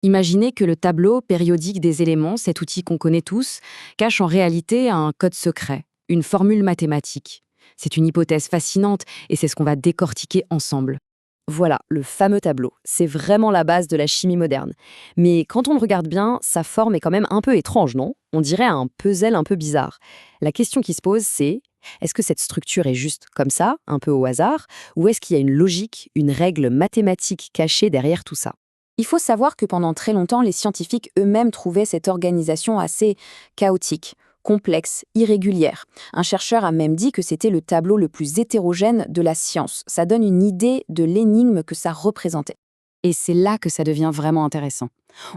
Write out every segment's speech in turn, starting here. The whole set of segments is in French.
Imaginez que le tableau périodique des éléments, cet outil qu'on connaît tous, cache en réalité un code secret, une formule mathématique. C'est une hypothèse fascinante et c'est ce qu'on va décortiquer ensemble. Voilà, le fameux tableau. C'est vraiment la base de la chimie moderne. Mais quand on le regarde bien, sa forme est quand même un peu étrange, non? On dirait un puzzle un peu bizarre. La question qui se pose, c'est est-ce que cette structure est juste comme ça, un peu au hasard, ou est-ce qu'il y a une logique, une règle mathématique cachée derrière tout ça? Il faut savoir que pendant très longtemps, les scientifiques eux-mêmes trouvaient cette organisation assez chaotique, complexe, irrégulière. Un chercheur a même dit que c'était le tableau le plus hétérogène de la science. Ça donne une idée de l'énigme que ça représentait. Et c'est là que ça devient vraiment intéressant.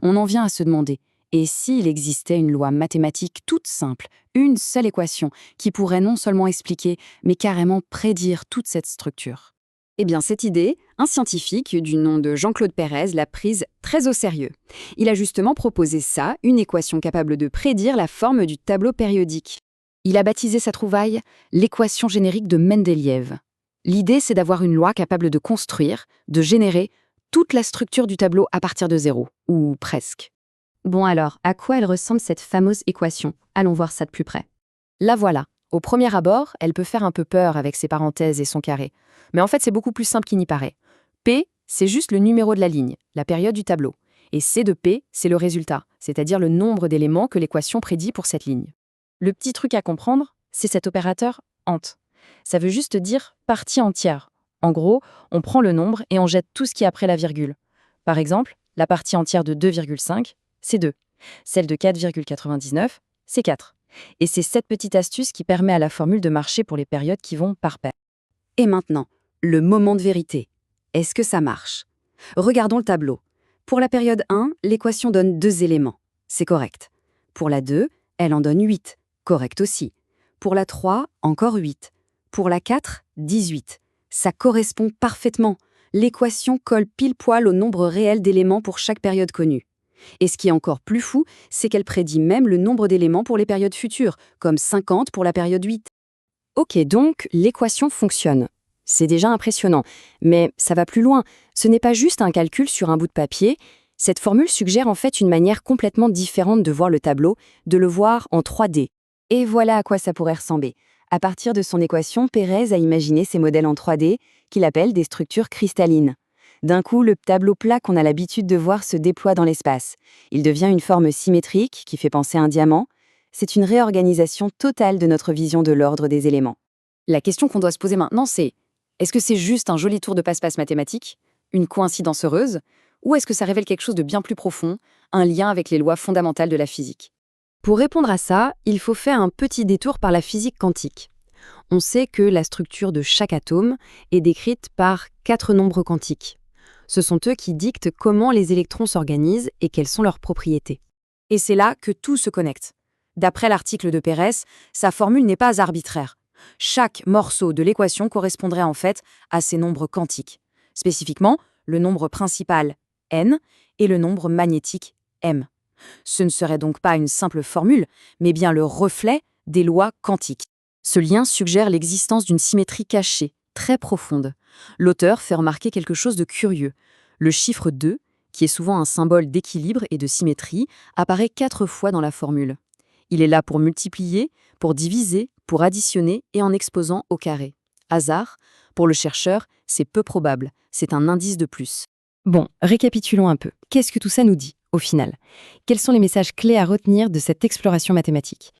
On en vient à se demander, et s'il existait une loi mathématique toute simple, une seule équation, qui pourrait non seulement expliquer, mais carrément prédire toute cette structure? Eh bien, cette idée, un scientifique du nom de Jean-Claude Pérez l'a prise très au sérieux. Il a justement proposé ça, une équation capable de prédire la forme du tableau périodique. Il a baptisé sa trouvaille l'équation générique de Mendeleïev. L'idée, c'est d'avoir une loi capable de construire, de générer toute la structure du tableau à partir de zéro, ou presque. Bon alors, à quoi elle ressemble cette fameuse équation? Allons voir ça de plus près. La voilà. Au premier abord, elle peut faire un peu peur avec ses parenthèses et son carré. Mais en fait, c'est beaucoup plus simple qu'il n'y paraît. P, c'est juste le numéro de la ligne, la période du tableau. Et C de P, c'est le résultat, c'est-à-dire le nombre d'éléments que l'équation prédit pour cette ligne. Le petit truc à comprendre, c'est cet opérateur ent. Ça veut juste dire partie entière. En gros, on prend le nombre et on jette tout ce qui est après la virgule. Par exemple, la partie entière de 2,5, c'est 2. Celle de 4,99, c'est 4. Et c'est cette petite astuce qui permet à la formule de marcher pour les périodes qui vont par paire. Et maintenant, le moment de vérité. Est-ce que ça marche? Regardons le tableau. Pour la période 1, l'équation donne 2 éléments. C'est correct. Pour la 2, elle en donne 8. Correct aussi. Pour la 3, encore 8. Pour la 4, 18. Ça correspond parfaitement. L'équation colle pile poil au nombre réel d'éléments pour chaque période connue. Et ce qui est encore plus fou, c'est qu'elle prédit même le nombre d'éléments pour les périodes futures, comme 50 pour la période 8. Ok, donc l'équation fonctionne. C'est déjà impressionnant. Mais ça va plus loin. Ce n'est pas juste un calcul sur un bout de papier. Cette formule suggère en fait une manière complètement différente de voir le tableau, de le voir en 3D. Et voilà à quoi ça pourrait ressembler. À partir de son équation, Pérez a imaginé ces modèles en 3D qu'il appelle des structures cristallines. D'un coup, le tableau plat qu'on a l'habitude de voir se déploie dans l'espace. Il devient une forme symétrique qui fait penser à un diamant. C'est une réorganisation totale de notre vision de l'ordre des éléments. La question qu'on doit se poser maintenant, c'est est-ce que c'est juste un joli tour de passe-passe mathématique, une coïncidence heureuse, ou est-ce que ça révèle quelque chose de bien plus profond, un lien avec les lois fondamentales de la physique? Pour répondre à ça, il faut faire un petit détour par la physique quantique. On sait que la structure de chaque atome est décrite par 4 nombres quantiques. Ce sont eux qui dictent comment les électrons s'organisent et quelles sont leurs propriétés. Et c'est là que tout se connecte. D'après l'article de Pérez, sa formule n'est pas arbitraire. Chaque morceau de l'équation correspondrait en fait à ces nombres quantiques. Spécifiquement, le nombre principal n et le nombre magnétique m. Ce ne serait donc pas une simple formule, mais bien le reflet des lois quantiques. Ce lien suggère l'existence d'une symétrie cachée, très profonde. L'auteur fait remarquer quelque chose de curieux. Le chiffre 2, qui est souvent un symbole d'équilibre et de symétrie, apparaît 4 fois dans la formule. Il est là pour multiplier, pour diviser, pour additionner et en exposant au carré. Hasard, pour le chercheur, c'est peu probable, c'est un indice de plus. Bon, récapitulons un peu. Qu'est-ce que tout ça nous dit, au final? Quels sont les messages clés à retenir de cette exploration mathématique?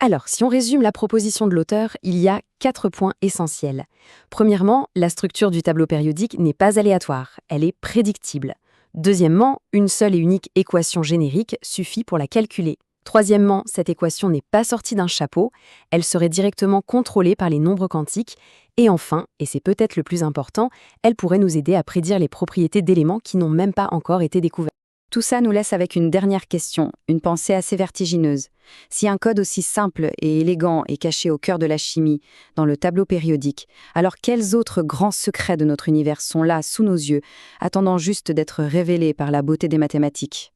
Alors, si on résume la proposition de l'auteur, il y a 4 points essentiels. Premièrement, la structure du tableau périodique n'est pas aléatoire, elle est prédictible. Deuxièmement, une seule et unique équation générique suffit pour la calculer. Troisièmement, cette équation n'est pas sortie d'un chapeau, elle serait directement contrôlée par les nombres quantiques. Et enfin, et c'est peut-être le plus important, elle pourrait nous aider à prédire les propriétés d'éléments qui n'ont même pas encore été découverts. Tout ça nous laisse avec une dernière question, une pensée assez vertigineuse. Si un code aussi simple et élégant est caché au cœur de la chimie, dans le tableau périodique, alors quels autres grands secrets de notre univers sont là, sous nos yeux, attendant juste d'être révélés par la beauté des mathématiques ?